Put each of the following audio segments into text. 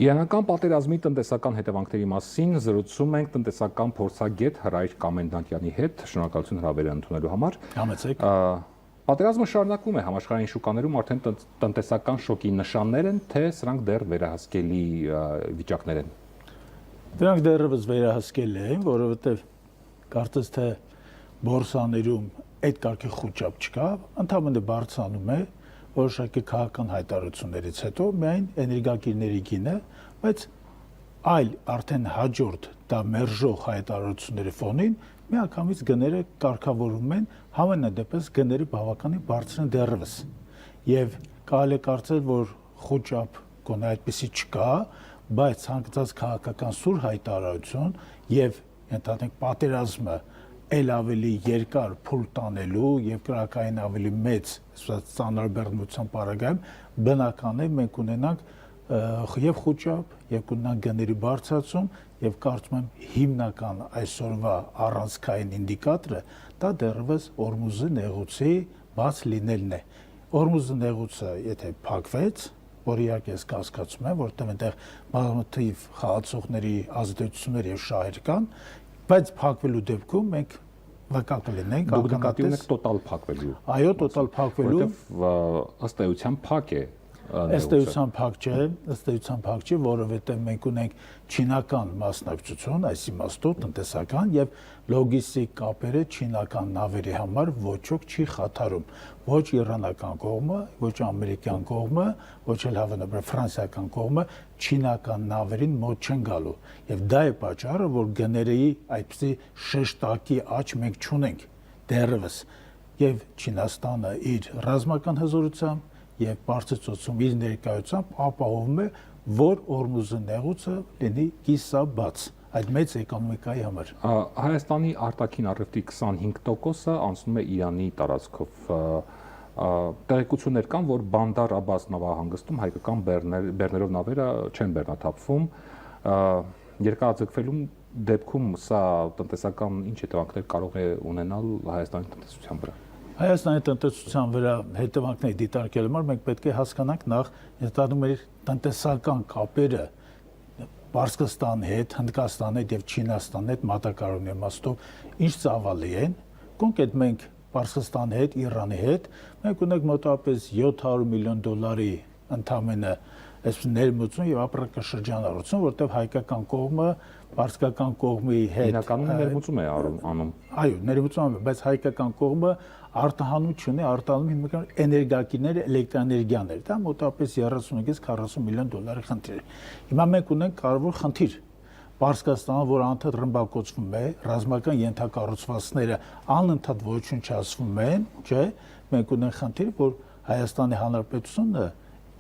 Իրանական պատերազմի տնտեսական հետևանքների մասին զրուցում ենք տնտեսական փորձագետ Հրայր Կամենդանյանի հետ, շնորհակալություն հրավերը ընդունելու համար։ Համեցեք։ Պատերազմը շարունակվում է համաշխարհային շուկաներում արդեն տնտեսական շոկի նշաններ են, թե սրանք դեռ վերահսկելի վիճակներ են։ Դրանք դեռևս վերահսկելի են, որովհետև կարծես թե բորսաներում այդ կարգի խոճապ չկա, ընդհանրապես բարձրանում է որոշակի քաղաքական հայտարարություններից հետո միայն էներգակիրների գինը, բայց այլ արդեն հաջորդ դա մերժող հայտարարությունների ֆոնին միանգամից գները կարգավորում են, համենայնդեպս գները բավականին բարձր են դեռևս։ Եվ կարելի է կարծել, որ խոճապ գոնե այդպեսի չկա, բայց ցանկացած քաղաքական սուր հայտարարություն եւ ընդհանրենք պատերազմը էլ ավելի երկար փուլ տանելու եւ կրակային ավելի մեծ ծանրաբեռնության պարագայում բնական է մենք ունենանք եւ խոճապ եւ կունենանք գների բարձրացում եւ կարծում եմ հիմնական այսօրվա առանցքային ինդիկատորը դա դեռևս Օրմուզի նեղուցի բաց լինելն է։ Օրմուզի նեղուցը եթե փակվեց, որ իհարկե ես կասկածում եմ, որտեղ այնտեղ բազմաթիվ խաղացողների ազդեցություններ եւ շահեր կան, բայց փակվելու դեպքում մենք վկա կլինենք ակնկալենք տոտալ փակվելու։ Այո, տոտալ փակվելու, որովհետև ըստ էության փակ է։ Ըստ էության փակ չէ, որովհետև մենք ունենք չինական մասնակցություն, այս իմաստով տնտեսական եւ լոգիստիկ կապերը չինական նավերի համար ոչոք չի խաթարում։ Ոչ իրանական կողմը, ոչ ամերիկյան կողմը, ոչ էլ հավանաբար ֆրանսիական կողմը չինական նավերին մոտ չեն գալու։ Եվ դա է պատճառը, որ գների այդպիսի շեշտակի աճ մենք չունենք դեռևս։ Եվ Չինաստանը իր ռազմական հզորությամբ եւ բարձրացում իր ներկայությամբ ապահովում է, որ Օրմուզի նեղուցը լինի կիսաբաց այդ մեծ էկոնոմիկայի համար։ Հայաստանի արտաքին առևտրի 25%-ը անցնում է Իրանի տարածքով։ Տեղեկություններ կան, որ Բանդար Աբաս նավահանգստում հայկական բեռներով նավերը չեն բեռնաթափվում։ Երկարաձգվելու դեպքում սա տնտեսական ինչ հետևանքներ կարող է ունենալ Հայաստանի տնտեսության վրա։ Հայաստանի տնտեսության վրա հետևանքներ դիտարկելու համար մենք պետք է հասկանանք նախ հետադում մեր տնտեսական կապերը Պարսկստանի հետ, Հնդկաստանի հետ եւ Չինաստանի հետ մատակարարման իմաստով ինչ ծավալի են։ Կոնկրետ մենք Պարսկստանի հետ, Իրանի հետ մենք ունենք մոտավորապես $700 միլիոն ընդամենը այսպես ներմուծում եւ ապրանքաշրջանառություն, որտեղ հայկական կողմը պարսկական կողմի հետ հիմնականում ներմուծում է անում։ Այո, ներմուծում է, բայց հայկական կողմը արտահանում չունի, արտահանում հիմնականում էներգակիրներ, էլեկտրաէներգիաներ։ Դա մոտավորապես 35-ից $40 միլիոն խնդիր է։ Հիմա մենք ունենք կարևոր խնդիր։ Պարսկաստանը, որ անընդհատ ռմբակոծվում է, ռազմական ենթակառուցվածքները անընդհատ ոչնչացվում են, չէ՞, մենք ունենք խնդիր, որ Հայաստանի Հանրապետությունը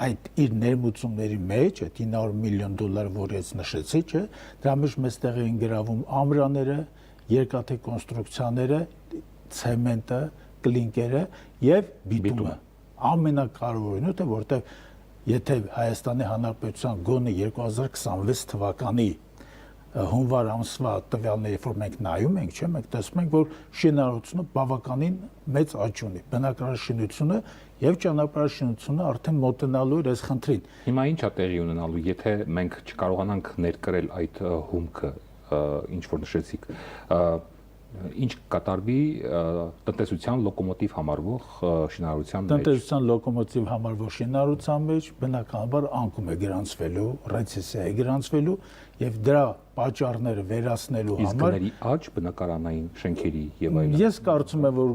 այդ իր ներմուծումների մեջ այդ $900 միլիոն, որ ես նշեցի, չէ, դրա մեջ մեստեղ են գրավում ամրաները, երկաթե կոնստրուկցիաները, ցեմենտը, կլինկերը եւ բիտումը։ Ամենակարևորն է, որտեղ եթե Հայաստանի Հանրապետության գոնե 2026 թվականի հունվար ամսվա տվյալների, որ մենք նայում ենք, չէ, մենք տեսնում ենք, որ շինարարությունը բավականին մեծ աճ ունի։ Բնակարարշինությունը եւ ճանապարհաշինությունը արդեն մոտենալու է այս խնդրին։ Հիմա ի՞նչ է տեղի ունենալու, եթե մենք չկարողանանք ներկրել այդ հումքը, ինչ որ նշեցիք, ինչ կատարվի տնտեսության լոկոմոտիվ համարվող շինարարության մեջ։ Տնտեսության լոկոմոտիվ համարվող շինարարության մեջ բնականաբար անկում է գրանցվելու, ռեցեսիա է գրանցվելու եւ դրա պատճառները վերացնելու համար իսկ գների աճ բնակարանային շենքերի եւ այլն։ Ես կարծում եմ, որ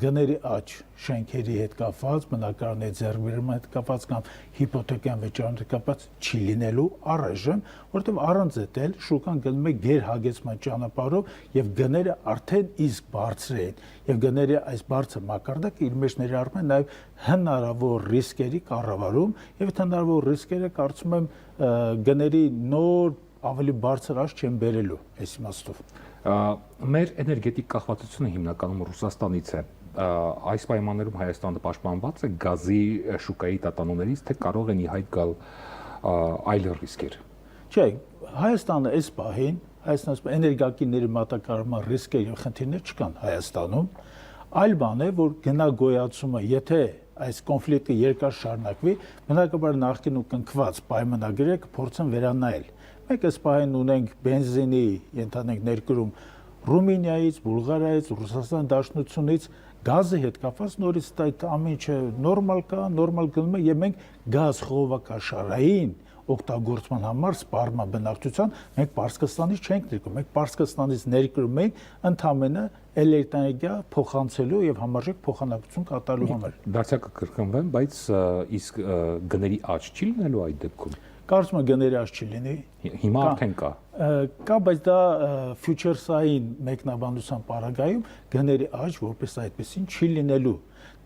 գների աճ շենքերի հետ կապված, բնակարանների ձեռքբերման հետ կապված կամ հիպոթեկային վճարման հետ կապված չի լինելու առայժմ, որովհետեւ առանց դել շուկան գնում է գերհագեցման ճանապարհով եւ գները արդեն իսկ բարձր են եւ գների այս բարձր մակարդակը իր մեջ ներառում է նաեւ հնարավոր ռիսկերի կառավարում եւ հնարավոր ռիսկերը կարծում եմ գների նոր ավելի բարձր աճ չեն բերելու այս իմաստով։ Մեր էներգետիկ կախվածությունը հիմնականում Ռուսաստանից է։ Այս պայմաններում Հայաստանը պաշտպանված է գազի շուկայի տատանումներից, թե կարող են ի հայտ գալ այլ ռիսկեր։ Չէ, Հայաստանը այս պահին Հայաստանում էներգակիրների մատակարարման ռիսկեր եւ խնդիրներ չկան Հայաստանում։ Այլ բան է, որ գնագոյացումը, եթե այս կոնֆլիկտը երկար շարունակվի, բնականաբար նախկինում կնքված պայմանագրերը կփորձեն վերանայել։ Մենք այս պահին ունենք բենզինի, ենթադրենք ներկրում Ռումինիայից, Բուլղարիայից, Ռուսաստան Դաշնությունից գազի հետ կապված նորից այդ ամեն ինչը նորմալ կա, նորմալ գնում է եւ մենք գազ խողովակաշարային օգտագործման համար սպառման բնակչության մենք Պարսկաստանից չենք ներկրում, մենք Պարսկաստանից ներկրում ենք ընդամենը էլեկտրաէներգիա փոխանցելու եւ համարժեք փոխանակություն կատարելու համար։ Դարձյալ կկրկնվեմ, բայց իսկ գների աճ չի լինելու այդ դեպքում։ Կարծում եմ գների աճ չի լինի։ Հիմա արդեն կա։ Կա, բայց դա ֆյուչերսային մեկնաբանության պարագայում գների աճ որպես այդպեսին չի լինելու։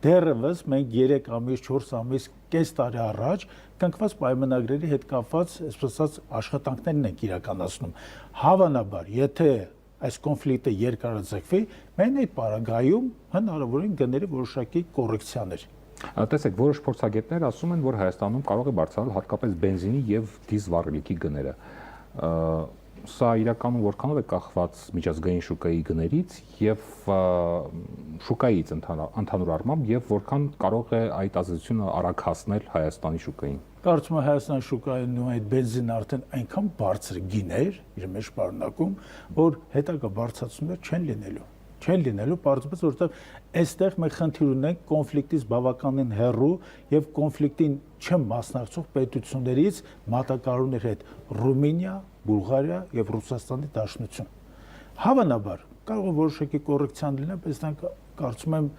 Դեռևս մենք 3 ամիս, 4 ամիս, կես տարի առաջ կնքված պայմանագրերի հետ կապված, այսպես ասած, աշխատանքներն ենք իրականացնում։ Հավանաբար, եթե այս կոնֆլիկտը երկարաձգվի, մենք այդ պարագայում հնարավոր է գների որոշակի կոռեկցիաներ։ Տեսեք, որոշ փորձագետներ ասում են, որ Հայաստանում կարող է բարձրանալ հատկապես բենզինի եւ դիզլ վառելիքի գները։ Սա իրականում որքանով է կախված միջազգային շուկայի գներից եւ շուկայից ընդհանուր առմամբ եւ որքան կարող է այդ ազդեցությունը արագ հասնել Հայաստանի շուկային։ Կարծում եմ Հայաստանի շուկայում այդ բենզինը արդեն այնքան բարձր գիներ իր մեջ պարունակում, որ հետագա բարձրացումներ չեն լինելու, պարզապես որովհետև այստեղ մենք խնդիր ունենք կոնֆլիկտից բավականին հեռու եւ կոնֆլիկտին չմասնակցող պետություններից մատակարարումների հետ Ռումինիա, Բուլղարիա եւ Ռուսաստանի Դաշնություն։ Հավանաբար կարող է որոշակի կոռեկցիան լինել, բայց դա կարծում եմ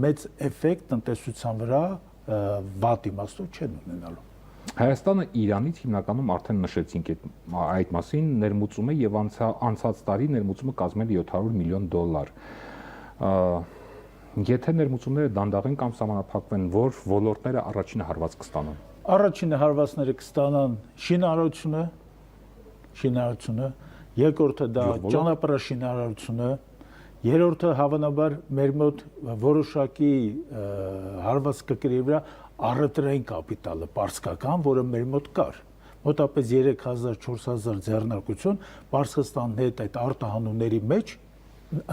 մեծ էֆեկտ տնտեսության վրա վատ իմաստով չեն ունենալու։ Հայաստանը Իրանից հիմնականում արդեն նշեցինք այդ մասին ներմուծում է եւ անցած տարի ներմուծումը կազմել $700 միլիոն։ Եթե ներմուծումները դանդաղեն կամ սահմանափակվեն, որ ոլորտները առաջինը հարված կստանան։ Առաջինը հարվածները կստանան շինարարությունը, երկրորդը դա ճանապարհաշինարարությունը, երրորդը հավանաբար մեր մոտ որոշակի հարված կկրի վրա առևտրային կապիտալը պարսկական, որը մեր մոտ կար։ Մոտապես 3000-4000 ձեռնարկություն Պարսկաստանի հետ այդ արտահանումների մեջ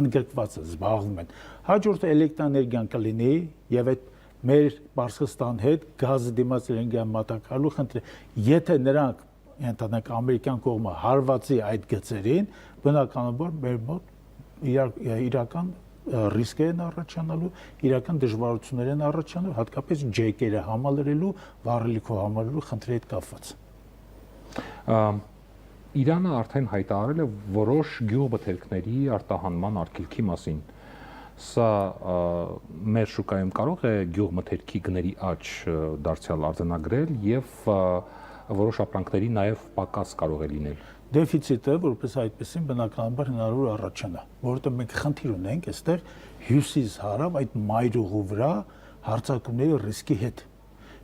ընդգրկված է, զբաղվում են։ Հաջորդը էլեկտրաէներգիան կլինի եւ այդ մեր Պարսկաստան հետ գազի դիմաց էներգիան մատակարարելու խնդիրը, եթե նրանք ենթադրենք ամերիկյան կողմը հարվածի այդ գծերին, բնականաբար մեր մոտ իրական ռիսկեր են առաջանալու, իրական դժվարություններ են առաջանալու, հատկապես ջեկերը համալրելու, վառելիքով համալրելու խնդրի հետ կապված։ Իրանը արդեն հայտարարել է որոշ գյուղմթերքների արտահանման արգելքի մասին։ Սա մեր շուկայում կարող է գյուղմթերքի գների աճ դարձյալ արձանագրել եւ որոշ ապրանքների նաեւ պակաս կարող է լինել։ Դեֆիցիտը, որպես այդպեսին բնականաբար հնարավոր առաջանա, որովհետև մենք խնդիր ունենք այստեղ հյուսիս-հարավ այդ մայրուղու վրա հարձակումների ռիսկի հետ։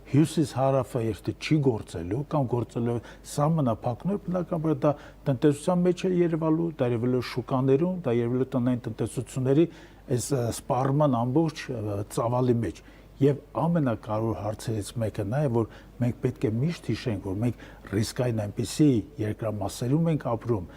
Հյուսիս-հարավը երբ չի գործելու կամ գործելու սահմանափակումներ, բնականաբար դա տնտեսության մեջ է երևալու, դա երևելու շուկաներում, դա երևելու տնային տնտեսությունների այս սպառման ամբողջ ծավալի մեջ։ Եվ ամենակարևոր հարցերից մեկը նա է, որ մենք պետք է միշտ հիշենք, որ մենք ռիսկային այնպիսի երկրամասերում ենք ապրում,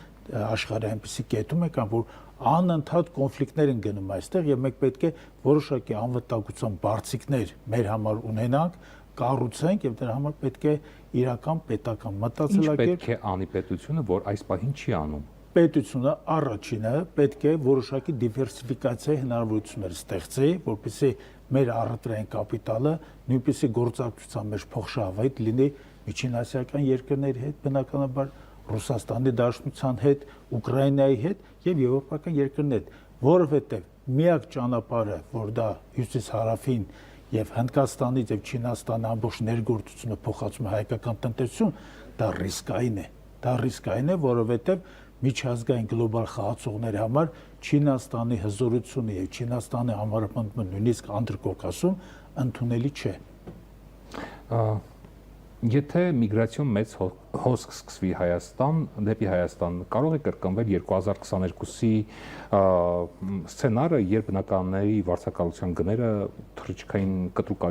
աշխարհի այնպիսի կետում ենք, որ անընդհատ կոնֆլիկտներ են գնում այստեղ եւ մենք պետք է որոշակի անվտանգության բարձիկներ մեր համար ունենանք, կառուցենք եւ դրա համար պետք է իրական պետական մտածելակերպ։ Ինչ պետք է անի պետությունը, որ այս պահին չի անում։ Պետությունը առաջինը պետք է որոշակի դիվերսիֆիկացիայի հնարավորություններ ստեղծի, որպեսզի մեր առևտրային կապիտալը նույնպիսի գործակցության մեջ փոխշահավետ լինի միջինասիական երկրների հետ, բնականաբար Ռուսաստանի Դաշնության հետ, Ուկրաինայի հետ եւ եվրոպական երկրների հետ, որովհետեւ միակ ճանապարհը, որ դա հյուսիս-հարավին եւ Հնդկաստանից եւ Չինաստանի ամբողջ ներգործությունը փոխածում է հայկական տնտեսություն, դա ռիսկային է։ Դա ռիսկային է, որովհետեւ միջազգային գլոբալ խաղացողների համար Չինաստանի հզորությունը եւ Չինաստանի համարապնդումը նույնիսկ Անդրկովկասում ընդունելի չէ։ Եթե միգրացիոն մեծ հոսք սկսվի դեպի Հայաստան, կարող է կրկնվել 2022-ի սցենարը, երբ բնականների վարձակալության գները թռիչքային կտրուկ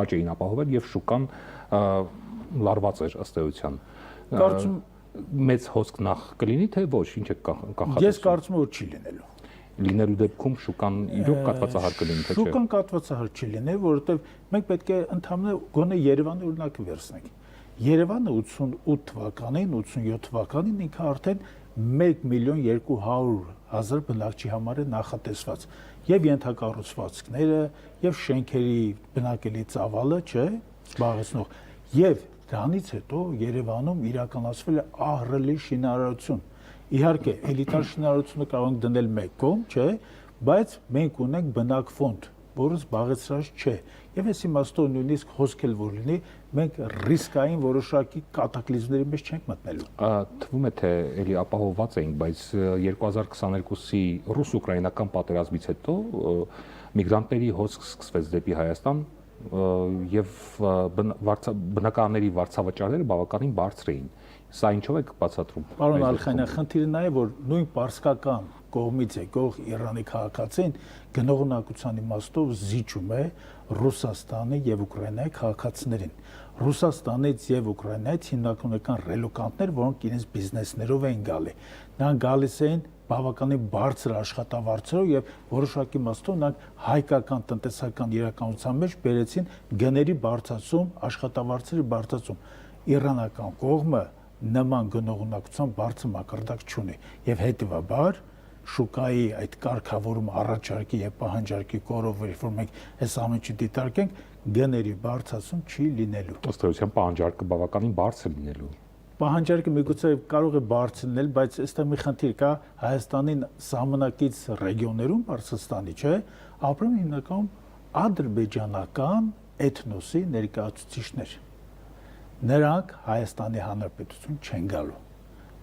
աճ էին ապահովել եւ շուկան լարված էր ըստ էության։ Կարծում մեծ հոսք նախ կլինի, թե ոչ, ինչ է կանխատեսում։ Ես կարծում եմ, որ չի լինելու։ լինելու դեպքում շուկան իրոք կատվածահար կլինի, թե չէ։ Շուկան կատվածահար չի լինի, որովհետև մենք պետք է ընդհանրապես գոնե Երևանի օրինակը վերցնենք։ Երևանը 88 թվականին, 87 թվականին ինքը արդեն 1.200.000 բնակչի համար է նախատեսված եւ ենթակառուցվածքները եւ շենքերի բնակելի ծավալը, չէ, զբաղեցնող եւ դրանից հետո Երևանում իրականացվել է ահռելի շինարարություն։ Իհարկե, էլիտար շինարարությունը կարող ենք դնել մեկ կողմ, չէ, բայց մենք ունենք բնակֆոնդ, որը զբաղեցրած չէ։ Եվ այս իմաստով նույնիսկ խոսք էլ որ լինի, մենք ռիսկային որոշակի կատակլիզմների մեջ չենք մտնելու։ Թվում է թե էլի ապահովված էինք, բայց 2022-ի ռուս-ուկրաինական պատերազմից հետո միգրանտների հոսք սկսվեց դեպի Հայաստան եւ բնակարանների վարձավճարները բավականին բարձր էին։ Սա ինչով է բացատրում։ Պարոն Ալխանյան, խնդիրը նա է, որ նույն պարսկական կողմից եկող Իրանի քաղաքացին գնողունակության իմաստով զիջում է Ռուսաստանի եւ Ուկրաինայի քաղաքացիներին։ Ռուսաստանից եւ Ուկրաինայից հիմնական ռելոկանտներ, որոնք իրենց բիզնեսներով էին գալի։ Նրանք գալիս էին բավականին բարձր աշխատավարձերով եւ որոշակի իմաստով նրանք հայկական տնտեսական իրականության մեջ բերեցին գների բարձրացում, աշխատավարձերի բարձրացում։ Իրանական կողմը նման գնողունակության բարձր մակարդակ չունի եւ հետեւաբար շուկայի այդ կարգավորումը առաջարկի եւ պահանջարկի կողմով, որ մենք այս ամենը դիտարկենք, գների բարձրացում չի լինելու։ Ըստ էության պահանջարկը բավականին բարձր լինելու։ Պահանջարկը միգուցե կարող է բարձր լինել, բայց այստեղ մի խնդիր կա Հայաստանի սահմանակից ռեգիոններում, Պարսկաստանի, չէ, ապրում հիմնականում ադրբեջանական էթնոսի ներկայացուցիչներ։ Նրանք Հայաստանի Հանրապետություն չեն գալու։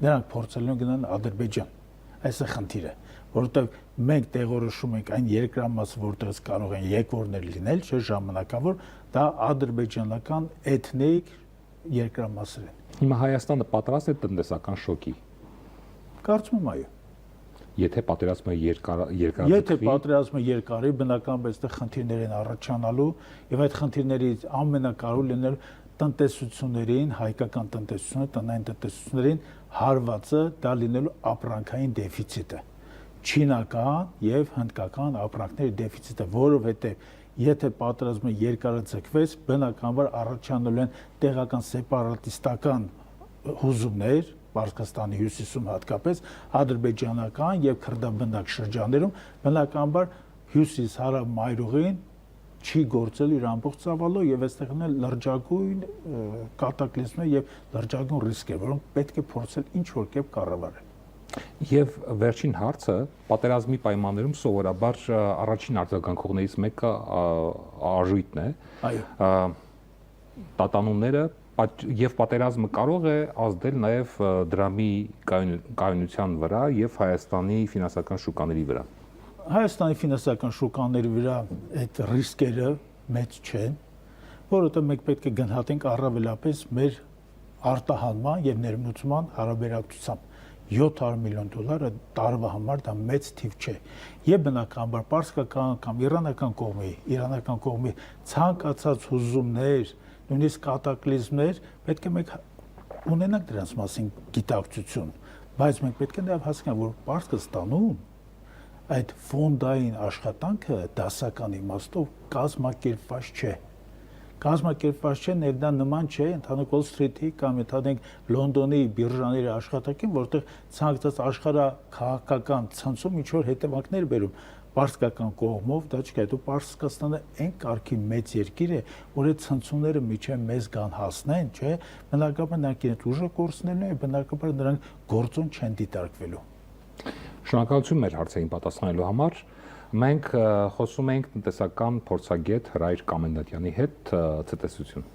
Նրանք փորձել են գնալ Ադրբեջան։ Այս է խնդիրը, որովհետև մենք տեղորոշում ենք այն երկրամասը, որտեղից կարող են եկորներ լինել, չէ, ժամանակավոր, դա ադրբեջանական էթնիկ երկրամասեր են։ Հիմա Հայաստանը պատրաստ է տնտեսական շոկի։ Կարծում եմ այո։ Եթե պատերազմը երկարաձգվի։ Եթե պատերազմը երկարի, բնականաբար այստեղ խնդիրներ են առաջանալու եւ այդ խնդիրներից ամենակարևորը լինել տնտեսություններին, հայկական տնտեսությունը, տնային տնտեսություններին հարվածը դա լինելու ապրանքային դեֆիցիտը, չինական եւ հնդկական ապրանքների դեֆիցիտը, որովհետեւ եթե պատերազմը երկարաձգվեց, բնականաբար առաջանալու են տեղական սեպարատիստական հուզումներ, Պարսկաստանի հյուսիսում հատկապես ադրբեջանական եւ քրդաբնակ շրջաններում, բնականաբար հյուսիս-հարավ մայրուղին չի գործել իր ամբողջ ծավալով եւ այստեղ ունեն լրջագույն կատակլիզմներ եւ լրջագույն ռիսկեր, որոնք պետք է փորձել ինչ որ կերպ կառավարել։ Եվ վերջին հարցը պատերազմի պայմաններում սովորաբար առաջին արձագանքողներից մեկը արժույթն է։ Այո։ Տատանումները եւ պատերազմը կարող է ազդել նաեւ դրամի կայունության վրա եւ Հայաստանի ֆինանսական շուկաների վրա։ Հայաստանի ֆինանսական շուկաների վրա այդ ռիսկերը մեծ չեն, որովհետև մենք պետք է գնահատենք առավելապես մեր արտահանման եւ ներմուծման հարաբերակցությամբ։ $700 միլիոն տարվա համար դա մեծ թիվ չէ։ Եվ բնականաբար պարսկական կամ իրանական կողմի ցանկացած հուզումներ, նույնիսկ կատակլիզմներ, պետք է մենք ունենանք դրանց մասին գիտակցություն, բայց մենք պետք է նաեւ հասկանանք, որ Պարսկաստանում այդ ֆոնդային աշխատանքը դասական իմաստով կազմակերպված չէ։ Կազմակերպված չէ, ներդ դա նման չէ ընդհանուր Wall Street-ի կամ ընդհանուր Լոնդոնի բիրժաների աշխատանքին, որտեղ ցանկացած աշխարհաքաղաքական ցանցում ինչ որ հետևանքներ բերում։ Պարսկական կողմով դա չկա, դու Պարսկաստանը այն կարգի մեծ երկիր է, որ այդ ցնցումները միջև մեզ կան հասնեն, չէ, բնականաբար նրանք իրենց ուժը կորցնելու են, բնականաբար նրանք գործոն չեն դիտարկվելու։ Շնորհակալություն մեր հարցերին պատասխանելու համար։ Մենք խոսում ենք տնտեսական փորձագետ Հրայր Կամենդատյանի հետ, ցտեսություն։